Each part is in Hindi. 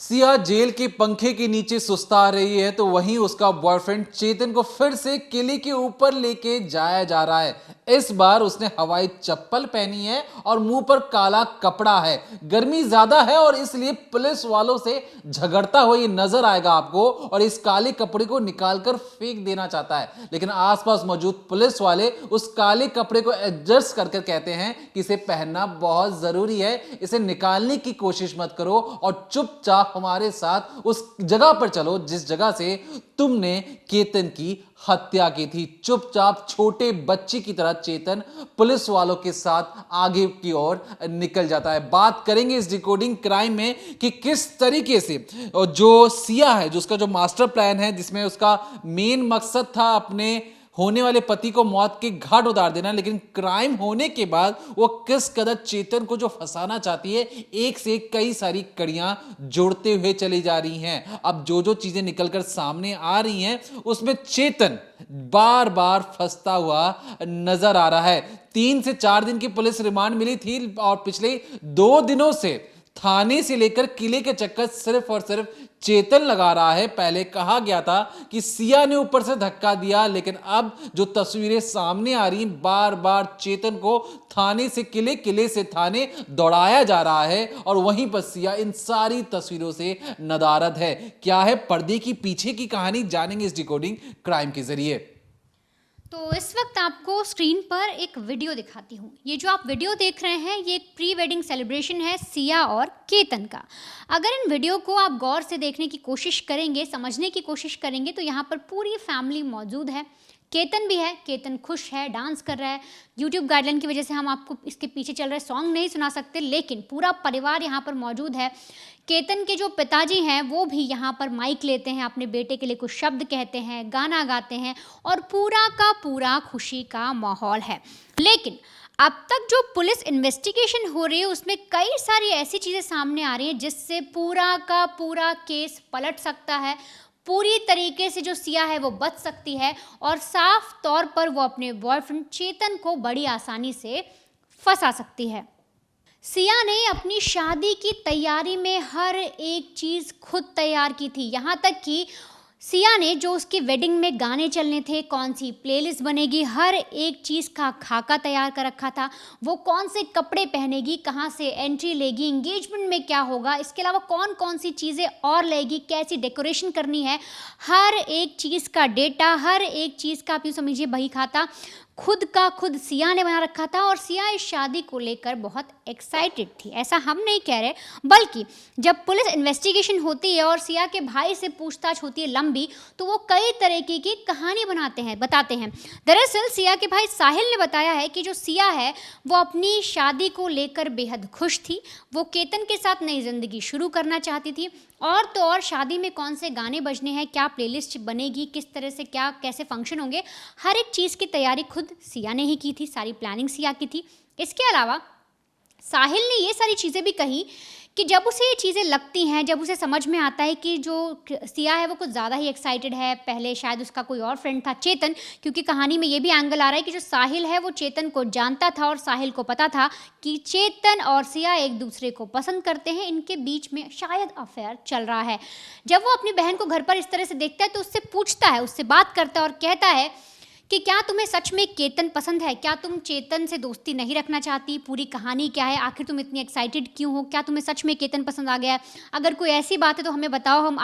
सिया जेल के पंखे के नीचे सुस्ता रही है तो वहीं उसका बॉयफ्रेंड चेतन को फिर से किले के ऊपर लेके जाया जा रहा है। इस बार उसने हवाई चप्पल पहनी है और मुंह पर काला कपड़ा है। गर्मी ज्यादा है और इसलिए पुलिस वालों से झगड़ता हुआ ये नजर आएगा आपको और इस काले कपड़े को निकालकर फेंक देना चाहता है, लेकिन आसपास मौजूद पुलिस वाले उस काले कपड़े को एडजस्ट करके कहते हैं कि इसे पहनना बहुत जरूरी है, इसे निकालने की कोशिश मत करो और चुपचाप हमारे साथ उस जगह पर चलो जिस जगह से तुमने केतन की हत्या की थी। चुपचाप छोटे बच्चे की तरह चेतन पुलिस वालों के साथ आगे की ओर निकल जाता है। बात करेंगे इस डिकोडिंग क्राइम में कि किस तरीके से जो सिया है, जो उसका जो मास्टर प्लान है, जिसमें उसका मेन मकसद था अपने होने वाले पति को मौत के घाट उतार देना, लेकिन क्राइम होने के बाद वो किस कदर चेतन को जो फंसाना चाहती है, एक से एक कई सारी कड़ियां जोड़ते हुए चली जा रही हैं। अब जो जो चीजें निकलकर सामने आ रही हैं उसमें चेतन बार बार फंसता हुआ नजर आ रहा है। 3 से 4 दिन की पुलिस रिमांड मिली थी और पिछले 2 दिनों से थाने से लेकर किले के चक्कर सिर्फ और सिर्फ चेतन लगा रहा है। पहले कहा गया था कि सिया ने ऊपर से धक्का दिया, लेकिन अब जो तस्वीरें सामने आ रही, बार बार चेतन को थाने से किले, किले से थाने दौड़ाया जा रहा है और वहीं पर सिया इन सारी तस्वीरों से नदारद है। क्या है पर्दे की पीछे की कहानी, जानेंगे इस डिकोडिंग क्राइम के जरिए। तो इस वक्त आपको स्क्रीन पर एक वीडियो दिखाती हूँ। ये जो आप वीडियो देख रहे हैं ये एक प्री वेडिंग सेलिब्रेशन है सिया और केतन का। अगर इन वीडियो को आप गौर से देखने की कोशिश करेंगे, समझने की कोशिश करेंगे, तो यहाँ पर पूरी फैमिली मौजूद है। केतन भी है, केतन खुश है, डांस कर रहा है। यूट्यूब गाइडलाइन की वजह से हम आपको इसके पीछे चल रहे सॉन्ग नहीं सुना सकते, लेकिन पूरा परिवार यहाँ पर मौजूद है। केतन के जो पिताजी हैं वो भी यहाँ पर माइक लेते हैं, अपने बेटे के लिए कुछ शब्द कहते हैं, गाना गाते हैं और पूरा का पूरा खुशी का माहौल है। लेकिन अब तक जो पुलिस इन्वेस्टिगेशन हो रही है उसमें कई सारी ऐसी चीज़ें सामने आ रही हैं जिससे पूरा का पूरा केस पलट सकता है। पूरी तरीके से जो सिया है वो बच सकती है और साफ तौर पर वो अपने बॉयफ्रेंड चेतन को बड़ी आसानी से फंसा सकती है। सिया ने अपनी शादी की तैयारी में हर एक चीज़ खुद तैयार की थी, यहाँ तक कि सिया ने जो उसकी वेडिंग में गाने चलने थे, कौन सी प्लेलिस्ट बनेगी, हर एक चीज़ का खाका तैयार कर रखा था। वो कौन से कपड़े पहनेगी, कहाँ से एंट्री लेगी, एंगेजमेंट में क्या होगा, इसके अलावा कौन कौन सी चीज़ें और लेगी, कैसी डेकोरेशन करनी है, हर एक चीज़ का डेटा, हर एक चीज़ का आप यूँ समझिए बही खाता खुद का खुद सिया ने बना रखा था। और सिया इस शादी को लेकर बहुत एक्साइटेड थी, ऐसा हम नहीं कह रहे, बल्कि जब पुलिस इन्वेस्टिगेशन होती है और सिया के भाई से पूछताछ होती है लंबी, तो वो कई तरीके की कहानी बताते हैं। दरअसल सिया के भाई साहिल ने बताया है कि जो सिया है वो अपनी शादी को लेकर बेहद खुश थी। वो केतन के साथ नई ज़िंदगी शुरू करना चाहती थी और तो और शादी में कौन से गाने बजने हैं, क्या प्लेलिस्ट बनेगी, किस तरह से क्या कैसे फंक्शन होंगे, हर एक चीज़ की तैयारी खुद सिया ने ही की थी, सारी प्लानिंग सिया की थी। इसके अलावा साहिल ने ये सारी चीज़ें भी कही कि जब उसे ये चीज़ें लगती हैं, जब उसे समझ में आता है कि जो सिया है वो कुछ ज़्यादा ही एक्साइटेड है, पहले शायद उसका कोई और फ्रेंड था चेतन, क्योंकि कहानी में ये भी एंगल आ रहा है कि जो साहिल है वो चेतन को जानता था और साहिल को पता था कि चेतन और सिया एक दूसरे को पसंद करते हैं, इनके बीच में शायद अफेयर चल रहा है। जब वो अपनी बहन को घर पर इस तरह से देखता है तो उससे पूछता है, उससे बात करता है और कहता है कि क्या तुम्हें सच में केतन पसंद है, क्या तुम चेतन से दोस्ती नहीं रखना चाहती, पूरी कहानी क्या है, आखिर तुम इतनी एक्साइटेड क्यों हो, क्या तुम्हें सच में केतन पसंद आ गया है, अगर कोई ऐसी बात है तो हमें बताओ, हम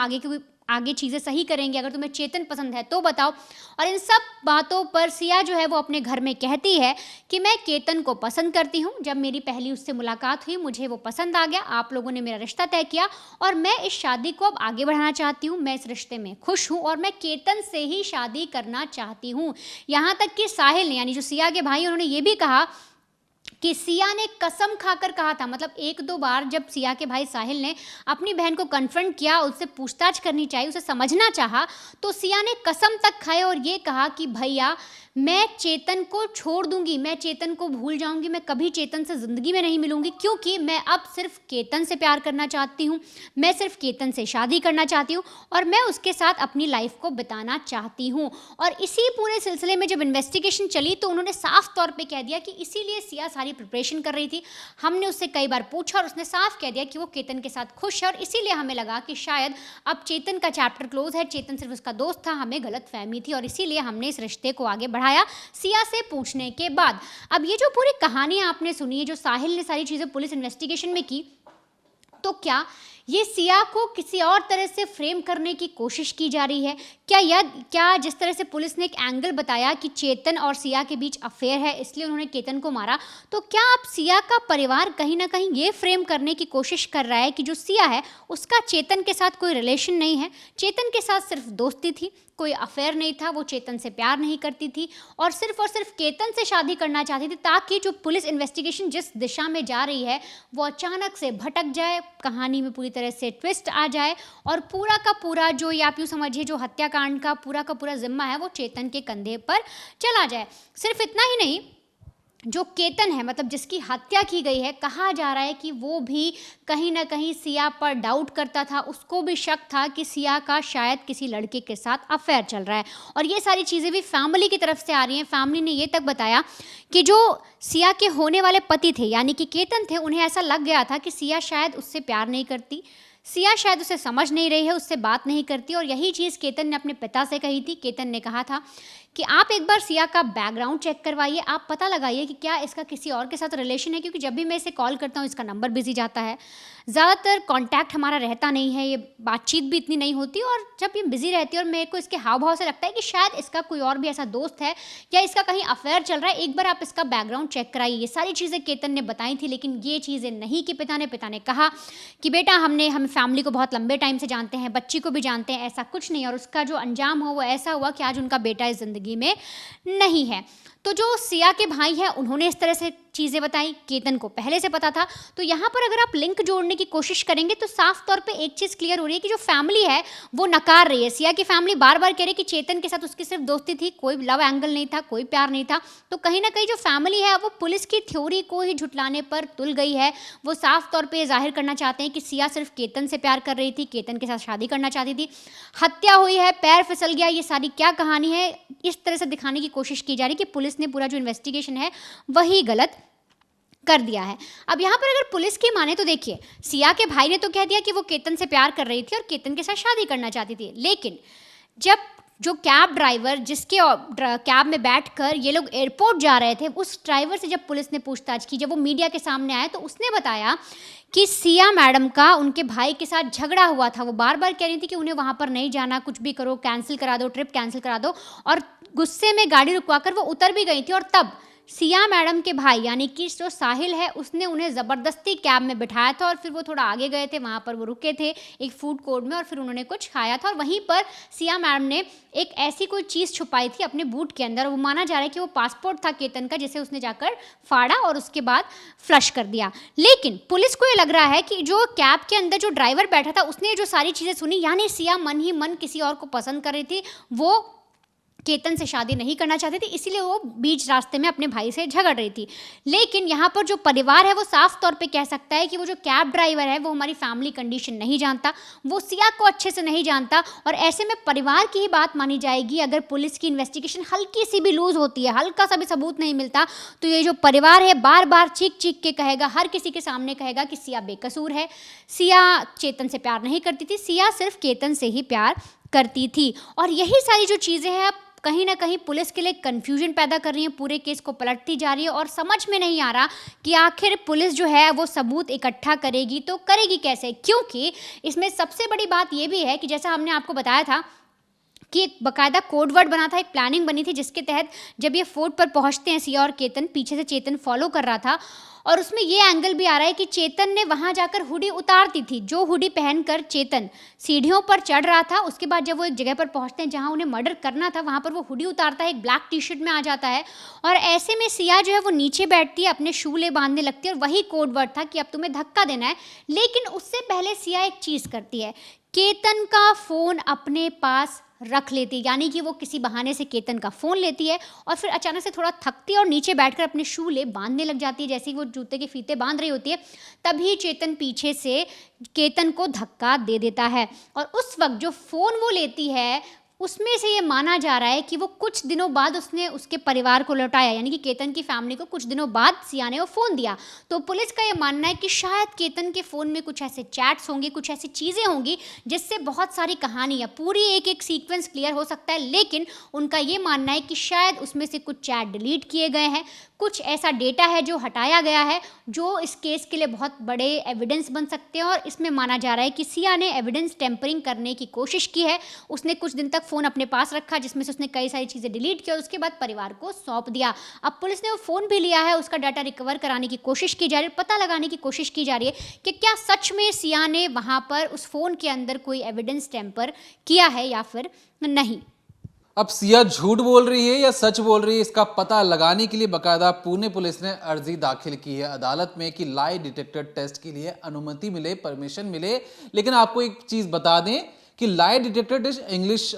आगे चीज़ें सही करेंगे, अगर तुम्हें चेतन पसंद है तो बताओ। और इन सब बातों पर सिया जो है वो अपने घर में कहती है कि मैं केतन को पसंद करती हूँ, जब मेरी पहली उससे मुलाकात हुई मुझे वो पसंद आ गया, आप लोगों ने मेरा रिश्ता तय किया और मैं इस शादी को अब आगे बढ़ाना चाहती हूँ, मैं इस रिश्ते में खुश हूँ और मैं केतन से ही शादी करना चाहती हूँ। यहाँ तक कि साहिल ने, यानी जो सिया के भाई, उन्होंने ये भी कहा कि सिया ने कसम खाकर कहा था, मतलब 1-2 बार जब सिया के भाई साहिल ने अपनी बहन को कन्फ्रंट किया, उससे पूछताछ करनी चाहिए, उसे समझना चाहा, तो सिया ने कसम तक खाए और ये कहा कि भैया मैं चेतन को छोड़ दूंगी, मैं चेतन को भूल जाऊंगी, मैं कभी चेतन से ज़िंदगी में नहीं मिलूंगी, क्योंकि मैं अब सिर्फ केतन से प्यार करना चाहती हूँ, मैं सिर्फ केतन से शादी करना चाहती हूँ और मैं उसके साथ अपनी लाइफ को बिताना चाहती हूँ। और इसी पूरे सिलसिले में जब इन्वेस्टिगेशन चली तो उन्होंने साफ तौर पे कह दिया कि इसीलिए सिया सारी प्रिपरेशन कर रही थी। हमने उससे कई बार पूछा और उसने साफ कह दिया कि वो केतन के साथ खुश है और इसीलिए हमें लगा कि शायद अब चेतन का चैप्टर क्लोज है, चेतन सिर्फ उसका दोस्त था, हमें गलतफहमी थी और इसीलिए हमने इस रिश्ते को आगे बढ़ाया सिया से पूछने के बाद। अब ये जो पूरी कहानी आपने सुनी है, जो साहिल ने सारी चीज़ें पुलिस इन्वेस्टिगेशन में की, तो क्या ये सिया को किसी और तरह से फ्रेम करने की कोशिश की जा रही है? क्या जिस तरह से पुलिस ने एक एंगल बताया कि चेतन और सिया के बीच अफेयर है इसलिए उन्होंने केतन को मारा, तो क्या अब सिया का परिवार कहीं ना कहीं ये फ्रेम करने की कोशिश कर रहा है कि जो सिया है उसका चेतन के साथ कोई रिलेशन नहीं है, चेतन के साथ सिर्फ दोस्ती थी, कोई अफेयर नहीं था, वो चेतन से प्यार नहीं करती थी और सिर्फ केतन से शादी करना चाहती थी ताकि जो पुलिस इन्वेस्टिगेशन जिस दिशा में जा रही है वो अचानक से भटक जाए, कहानी में पूरी तरह से ट्विस्ट आ जाए और पूरा का पूरा जो, या आप यूँ समझिए, जो हत्याकांड का पूरा जिम्मा है वो चेतन के कंधे पर चला जाए। सिर्फ इतना ही नहीं, जो केतन है, मतलब जिसकी हत्या की गई है, कहा जा रहा है कि वो भी कहीं ना कहीं सिया पर डाउट करता था, उसको भी शक था कि सिया का शायद किसी लड़के के साथ अफेयर चल रहा है। और ये सारी चीज़ें भी फैमिली की तरफ से आ रही हैं। फैमिली ने ये तक बताया कि जो सिया के होने वाले पति थे यानी कि केतन थे, उन्हें ऐसा लग गया था कि सिया शायद उससे प्यार नहीं करती, सिया शायद उसे समझ नहीं रही है, उससे बात नहीं करती। और यही चीज़ केतन ने अपने पिता से कही थी। केतन ने कहा था कि आप एक बार सिया का बैकग्राउंड चेक करवाइए, आप पता लगाइए कि क्या इसका किसी और के साथ रिलेशन है, क्योंकि जब भी मैं इसे कॉल करता हूँ इसका नंबर बिजी जाता है, ज़्यादातर कांटेक्ट हमारा रहता नहीं है, ये बातचीत भी इतनी नहीं होती और जब ये बिजी रहती है और मेरे को इसके हाव भाव से लगता है कि शायद इसका कोई और भी ऐसा दोस्त है या इसका कहीं अफेयर चल रहा है, एक बार आप इसका बैकग्राउंड चेक कराइए। ये सारी चीज़ें केतन ने बताई थी, लेकिन ये चीज़ें नहीं कि पिता ने कहा कि बेटा हम फैमिली को बहुत लंबे टाइम से जानते हैं, बच्ची को भी जानते हैं, ऐसा कुछ नहीं, और उसका जो अंजाम हो वो ऐसा हुआ कि आज उनका बेटा इस ज़िंदगी में नहीं है। तो जो सिया के भाई हैं उन्होंने इस तरह से चीज़ें बताई, केतन को पहले से पता था। तो यहाँ पर अगर आप लिंक जोड़ने की कोशिश करेंगे तो साफ तौर पे एक चीज़ क्लियर हो रही है कि जो फैमिली है वो नकार रही है। सिया की फैमिली बार बार कह रही है कि चेतन के साथ उसकी सिर्फ दोस्ती थी, कोई लव एंगल नहीं था, कोई प्यार नहीं था। तो कहीं ना कहीं जो फैमिली है वो पुलिस की थ्योरी को ही झुटलाने पर तुल गई है। वो साफ तौर पर जाहिर करना चाहते हैं कि सिया सिर्फ केतन से प्यार कर रही थी, केतन के साथ शादी करना चाहती थी, हत्या हुई है, पैर फिसल गया, ये सारी क्या कहानी है, इस तरह से दिखाने की कोशिश की जा रही है कि पुलिस ने पूरा जो इन्वेस्टिगेशन है वही गलत कर दिया है। अब यहाँ पर अगर पुलिस की माने तो देखिए, सिया के भाई ने तो कह दिया कि वो केतन से प्यार कर रही थी और केतन के साथ शादी करना चाहती थी, लेकिन जब जो कैब ड्राइवर जिसके कैब में बैठकर ये लोग एयरपोर्ट जा रहे थे, उस ड्राइवर से जब पुलिस ने पूछताछ की, जब वो मीडिया के सामने आया तो उसने बताया कि सिया मैडम का उनके भाई के साथ झगड़ा हुआ था। वो बार बार कह रही थी कि उन्हें वहाँ पर नहीं जाना, कुछ भी करो, कैंसिल करा दो, ट्रिप कैंसिल करा दो, और गुस्से में गाड़ी रुकवाकर वो उतर भी गई थी। और तब सिया मैडम के भाई यानी कि जो साहिल है उसने उन्हें ज़बरदस्ती कैब में बिठाया था और फिर वो थोड़ा आगे गए थे, वहाँ पर वो रुके थे एक फूड कोर्ट में और फिर उन्होंने कुछ खाया था और वहीं पर सिया मैडम ने एक ऐसी कोई चीज़ छुपाई थी अपने बूट के अंदर। वो माना जा रहा है कि वो पासपोर्ट था केतन का, जिसे उसने जाकर फाड़ा और उसके बाद फ्लश कर दिया। लेकिन पुलिस को ये लग रहा है कि जो कैब के अंदर जो ड्राइवर बैठा था उसने जो सारी चीज़ें सुनी, यानी सिया मन ही मन किसी और को पसंद कर रही थी, वो केतन से शादी नहीं करना चाहती थी, इसीलिए वो बीच रास्ते में अपने भाई से झगड़ रही थी। लेकिन यहाँ पर जो परिवार है वो साफ तौर पे कह सकता है कि वो जो कैब ड्राइवर है वो हमारी फैमिली कंडीशन नहीं जानता, वो सिया को अच्छे से नहीं जानता, और ऐसे में परिवार की ही बात मानी जाएगी। अगर पुलिस की इन्वेस्टिगेशन हल्की सी भी लूज होती है, हल्का सा भी सबूत नहीं मिलता, तो ये जो परिवार है बार बार चीख चीख के कहेगा, हर किसी के सामने कहेगा कि सिया बेकसूर है, सिया चेतन से प्यार नहीं करती थी, सिया सिर्फ केतन से ही प्यार करती थी। और यही सारी जो चीज़ें हैं अब कहीं ना कहीं पुलिस के लिए कन्फ्यूजन पैदा कर रही है, पूरे केस को पलटती जा रही है और समझ में नहीं आ रहा कि आखिर पुलिस जो है वो सबूत इकट्ठा करेगी तो करेगी कैसे। क्योंकि इसमें सबसे बड़ी बात ये भी है कि जैसा हमने आपको बताया था कि एक बाकायदा कोड वर्ड बना था, एक प्लानिंग बनी थी जिसके तहत जब ये फोर्ट पर पहुंचते हैं सिया और केतन, पीछे से चेतन फॉलो कर रहा था और उसमें ये एंगल भी आ रहा है कि चेतन ने वहां जाकर हुडी उतार दी थी, जो हुडी पहनकर चेतन सीढ़ियों पर चढ़ रहा था। उसके बाद जब वो एक जगह पर पहुंचते हैं जहां उन्हें मर्डर करना था, वहां पर वो हुडी उतारता है, एक ब्लैक टी शर्ट में आ जाता है और ऐसे में सिया जो है वो नीचे बैठती है, अपने शूले बांधने लगती है और वही कोड वर्ड था कि अब तुम्हें धक्का देना है। लेकिन उससे पहले सिया एक चीज़ करती है, केतन का फ़ोन अपने पास रख लेती, यानी कि वो किसी बहाने से केतन का फ़ोन लेती है और फिर अचानक से थोड़ा थकती है और नीचे बैठकर अपने शूले बांधने लग जाती है। जैसे ही वो जूते के फीते बांध रही होती है, तभी चेतन पीछे से केतन को धक्का दे देता है और उस वक्त जो फ़ोन वो लेती है उसमें से ये माना जा रहा है कि वो कुछ दिनों बाद उसने उसके परिवार को लौटाया, यानी कि केतन की फैमिली को कुछ दिनों बाद सिया ने वो फ़ोन दिया। तो पुलिस का ये मानना है कि शायद केतन के फ़ोन में कुछ ऐसे चैट्स होंगे, कुछ ऐसी चीज़ें होंगी जिससे बहुत सारी कहानी या पूरी एक एक सीक्वेंस क्लियर हो सकता है, लेकिन उनका ये मानना है कि शायद उसमें से कुछ चैट डिलीट किए गए हैं, कुछ ऐसा डेटा है जो हटाया गया है जो इस केस के लिए बहुत बड़े एविडेंस बन सकते हैं। और इसमें माना जा रहा है कि सिया ने एविडेंस टेम्परिंग करने की कोशिश की है। उसने कुछ दिन तक फ़ोन अपने पास रखा जिसमें से उसने कई सारी चीज़ें डिलीट की और उसके बाद परिवार को सौंप दिया। अब पुलिस ने वो फ़ोन भी लिया है, उसका डाटा रिकवर कराने की कोशिश की जा रही है, पता लगाने की कोशिश की जा रही है कि क्या सच में सिया ने वहाँ पर उस फ़ोन के अंदर कोई एविडेंस टेम्पर किया है या फिर नहीं। अब सिया झूठ बोल रही है या सच बोल रही है, इसका पता लगाने के लिए बकायदा पुणे पुलिस ने अर्जी दाखिल की है अदालत में कि लाई डिटेक्टर टेस्ट के लिए अनुमति मिले, परमिशन मिले। लेकिन आपको एक चीज बता दें कि लाई डिटेक्टर टेस्ट इंग्लिश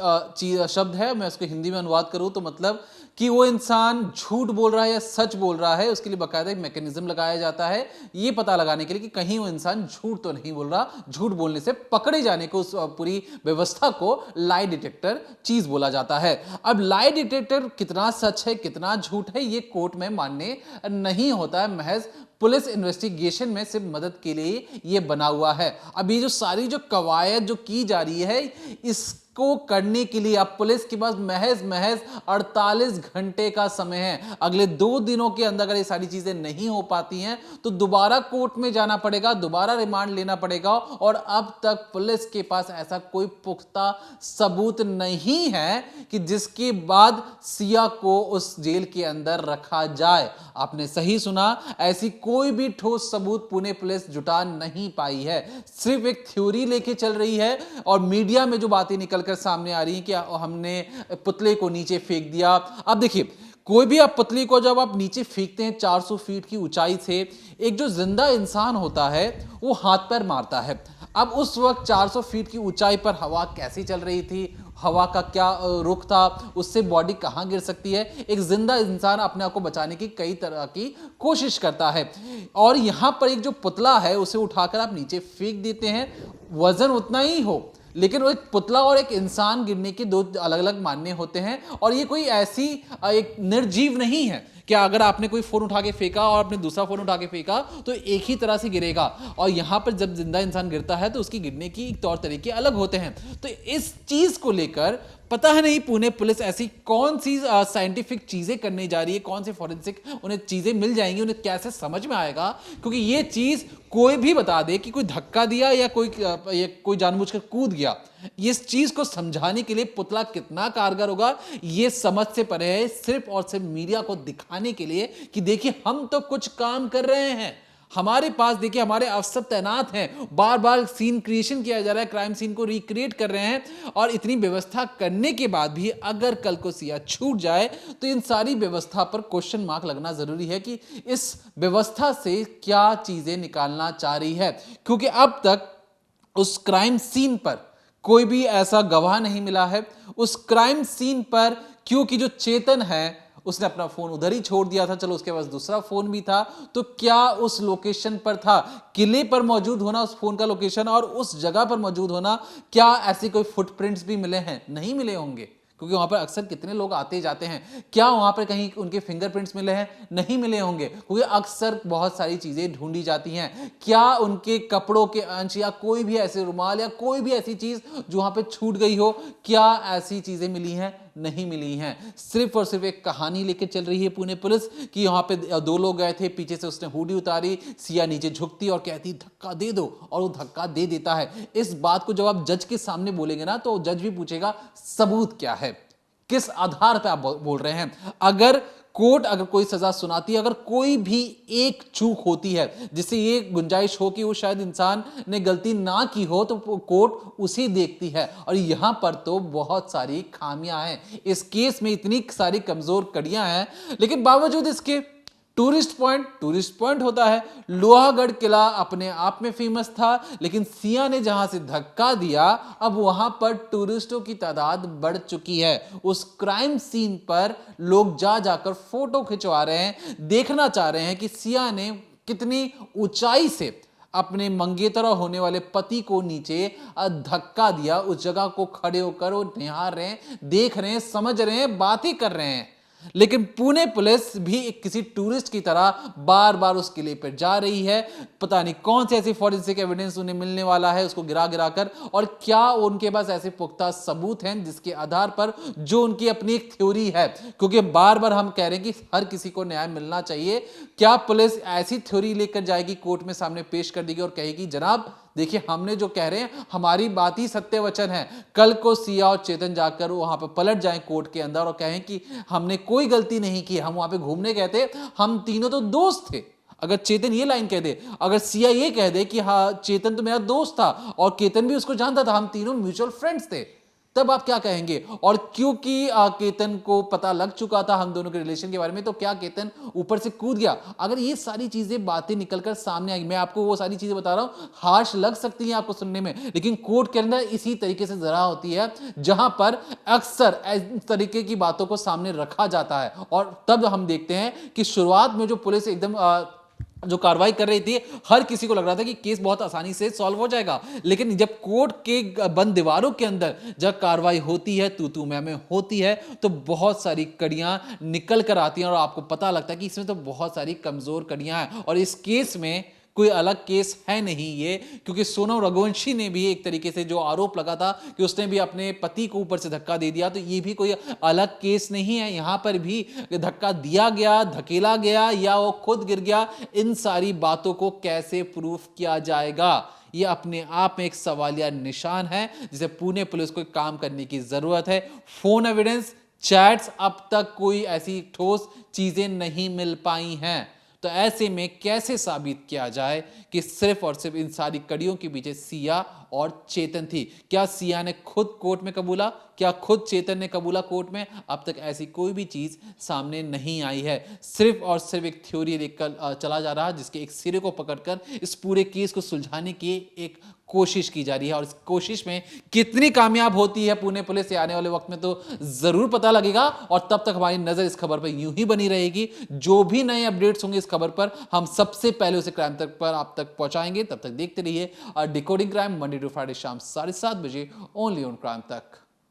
शब्द है, मैं उसको हिंदी में अनुवाद करूं तो मतलब कि वो इंसान झूठ बोल रहा है या सच बोल रहा है, उसके लिए बाकायदा एक मैकेनिज्म लगाया जाता है ये पता लगाने के लिए कि कहीं वो इंसान झूठ तो नहीं बोल रहा। झूठ बोलने से पकड़े जाने को उस पूरी व्यवस्था को लाई डिटेक्टर चीज बोला जाता है। अब लाई डिटेक्टर कितना सच है कितना झूठ है ये कोर्ट में मानने नहीं होता है, महज पुलिस इन्वेस्टिगेशन में सिर्फ मदद के लिए ये बना हुआ है। अब ये जो सारी जो कवायद जो की जा रही है इसको करने के लिए अब पुलिस के पास महज 48 घंटे का समय है। अगले 2 दिनों के अंदर अगर ये सारी चीजें नहीं हो पाती हैं तो दोबारा कोर्ट में जाना पड़ेगा, दोबारा रिमांड लेना पड़ेगा। और अब तक पुलिस के पास ऐसा कोई पुख्ता सबूत नहीं है कि जिसके बाद सिया को उस जेल के अंदर रखा जाए। आपने सही सुना, ऐसी कोई भी ठोस सबूत पुणे पुलिस जुटा नहीं पाई है, सिर्फ एक थ्योरी लेके चल रही है। और मीडिया में जो बातें निकलकर सामने आ रही हैं कि हमने पुतले को नीचे फेंक दिया। अब देखिए, कोई भी आप पुतले को जब आप नीचे फेंकते हैं 400 फीट की ऊंचाई से, एक जो जिंदा इंसान होता है वो हाथ पैर मारता है। अब उस वक्त 400 फीट की ऊंचाई पर हवा कैसी चल रही थी, हवा का क्या रुख था, उससे बॉडी कहां गिर सकती है। एक जिंदा इंसान अपने आप को बचाने की कई तरह की कोशिश करता है और यहां पर एक जो पुतला है उसे उठाकर आप नीचे फेंक देते हैं, वजन उतना ही हो लेकिन वो एक पुतला और एक इंसान गिरने के 2 अलग अलग मानने होते हैं। और ये कोई ऐसी एक निर्जीव नहीं है कि अगर आपने कोई फोन उठा के फेंका और आपने दूसरा फोन उठा के फेंका तो एक ही तरह से गिरेगा। और यहां पर जब जिंदा इंसान गिरता है तो उसकी गिरने की तौर तरीके अलग होते हैं। तो इस चीज को लेकर पता है नहीं पुणे पुलिस ऐसी कौन सी साइंटिफिक चीजें करने जा रही है, कौन सी फॉरेंसिक उन्हें चीजें मिल जाएंगी, उन्हें कैसे समझ में आएगा। क्योंकि ये चीज कोई भी बता दे कि कोई धक्का दिया या कोई जानबूझकर कूद गया, इस चीज को समझाने के लिए पुतला कितना कारगर होगा ये समझ से परे है। सिर्फ और सिर्फ मीडिया को दिखाने के लिए कि देखिए हम तो कुछ काम कर रहे हैं, हमारे पास देखिए हमारे अफसर तैनात हैं, बार बार सीन क्रिएशन किया जा रहा है, क्राइम सीन को रिक्रिएट कर रहे हैं। और इतनी व्यवस्था करने के बाद भी अगर कल को सिया छूट जाए तो इन सारी व्यवस्था पर क्वेश्चन मार्क लगना जरूरी है कि इस व्यवस्था से क्या चीजें निकालना चाह रही है। क्योंकि अब तक उस क्राइम सीन पर कोई भी ऐसा गवाह नहीं मिला है। उस क्राइम सीन पर क्योंकि जो चेतन है उसने अपना फोन उधर ही छोड़ दिया था, चलो उसके पास दूसरा फोन भी था, तो क्या उस लोकेशन पर था, किले पर मौजूद होना उस फोन का लोकेशन और उस जगह पर मौजूद होना, क्या ऐसे कोई फुटप्रिंट्स भी मिले हैं? नहीं मिले होंगे, क्योंकि वहां पर अक्सर कितने लोग आते जाते हैं। क्या वहां पर कहीं उनके फिंगरप्रिंट्स मिले हैं? नहीं मिले होंगे, क्योंकि अक्सर बहुत सारी चीजें ढूंढी जाती हैं। क्या उनके कपड़ों के अंश या कोई भी ऐसे रुमाल या कोई भी ऐसी चीज जो वहां पे छूट गई हो, क्या ऐसी चीजें मिली हैं? नहीं मिली हैं। सिर्फ और सिर्फ एक कहानी लेकर चल रही है पुणे पुलिस कि यहाँ पे 2 लोग गए थे, पीछे से उसने हुडी उतारी, सिया नीचे झुकती और कहती धक्का दे दो, और वो धक्का दे देता है। इस बात को जब आप जज के सामने बोलेंगे ना तो जज भी पूछेगा सबूत क्या है, किस आधार पर आप बोल रहे हैं। अगर कोर्ट अगर कोई सजा सुनाती है, अगर कोई भी एक चूक होती है जिससे ये गुंजाइश हो कि वो शायद इंसान ने गलती ना की हो, तो कोर्ट उसे देखती है। और यहां पर तो बहुत सारी खामियां हैं, इस केस में इतनी सारी कमजोर कड़ियां हैं, लेकिन बावजूद इसके टूरिस्ट पॉइंट होता है। लोहागढ़ किला अपने आप में फेमस था, लेकिन सिया ने जहां से धक्का दिया अब वहां पर टूरिस्टों की तादाद बढ़ चुकी है। उस क्राइम सीन पर लोग जा जाकर फोटो खिंचवा रहे हैं, देखना चाह रहे हैं कि सिया ने कितनी ऊंचाई से अपने मंगेतर होने वाले पति को नीचे धक्का दिया। उस जगह को खड़े होकर वो निहार रहे हैं, देख रहे हैं, समझ रहे हैं, बातें कर रहे हैं। लेकिन पुणे पुलिस भी किसी टूरिस्ट की तरह बार बार उस किले पर जा रही है। पता नहीं कौन से ऐसी फॉरेंसिक एविडेंस उन्हें मिलने वाला है उसको गिरा गिरा कर, और क्या उनके पास ऐसे पुख्ता सबूत हैं जिसके आधार पर जो उनकी अपनी एक थ्योरी है, क्योंकि बार बार हम कह रहे हैं कि हर किसी को न्याय मिलना चाहिए। क्या पुलिस ऐसी थ्योरी लेकर जाएगी, कोर्ट में सामने पेश कर देगी और कहेगी जनाब देखिए हमने जो कह रहे हैं हमारी बात ही सत्य वचन है। कल को सिया और चेतन जाकर वहां पर पलट जाएं कोर्ट के अंदर और कहें कि हमने कोई गलती नहीं की, हम वहां पे घूमने गए थे, हम तीनों तो दोस्त थे। अगर चेतन ये लाइन कह दे, अगर सिया ये कह दे कि हाँ चेतन तो मेरा दोस्त था और केतन भी उसको जानता था, हम तीनों म्यूचुअल फ्रेंड्स थे, तब आप क्या कहेंगे? और क्योंकि केतन को पता लग चुका था हम दोनों के रिलेशन के बारे में, तो क्या केतन ऊपर से कूद गया? अगर ये सारी चीजें बातें निकलकर सामने आई, मैं आपको वो सारी चीजें बता रहा हूं, हार्श लग सकती हैं आपको सुनने में, लेकिन कोर्ट के अंदर इसी तरीके से जरा होती है जहां पर अक्सर इस तरीके की बातों को सामने रखा जाता है। और तब हम देखते हैं कि शुरुआत में जो पुलिस एकदम जो कार्रवाई कर रही थी, हर किसी को लग रहा था कि केस बहुत आसानी से सॉल्व हो जाएगा, लेकिन जब कोर्ट के बंद दीवारों के अंदर जब कार्रवाई होती है, तू मैं होती है, तो बहुत सारी कड़ियां निकल कर आती हैं और आपको पता लगता है कि इसमें तो बहुत सारी कमजोर कड़ियां हैं और इस केस में कोई अलग केस है नहीं ये। क्योंकि सोनम रघुवंशी ने भी एक तरीके से जो आरोप लगा था कि उसने भी अपने पति को ऊपर से धक्का दे दिया, तो ये भी कोई अलग केस नहीं है। यहां पर भी धक्का दिया गया, धकेला गया या वो खुद गिर गया, इन सारी बातों को कैसे प्रूफ किया जाएगा, ये अपने आप में एक सवालिया निशान है जिसे पुणे पुलिस को काम करने की जरूरत है। फोन एविडेंस, चैट्स, अब तक कोई ऐसी ठोस चीजें नहीं मिल पाई हैं, तो ऐसे में कैसे साबित किया जाए कि सिर्फ और सिर्फ इन सारी कड़ियों के पीछे सिया और चेतन थी? क्या सिया ने खुद कोर्ट में कबूला? क्या खुद चेतन ने कबूला कोर्ट में? अब तक ऐसी कोई भी चीज सामने नहीं आई है। सिर्फ और सिर्फ एक थ्योरी लेकर चला जा रहा है जिसके एक सिरे को पकड़कर इस पूरे केस को सुलझाने की एक कोशिश की जा रही है, और इस कोशिश में कितनी कामयाब होती है पुणे पुलिस से आने वाले वक्त में तो जरूर पता लगेगा। और तब तक हमारी नजर इस खबर पर यूं ही बनी रहेगी। जो भी नए अपडेट्स होंगे इस खबर पर हम सबसे पहले उसे क्राइम तक पर आप तक पहुंचाएंगे। तब तक देखते रहिए decoding crime, Monday to Friday शाम 7:30 बजे, ओनली ऑन क्राइम तक।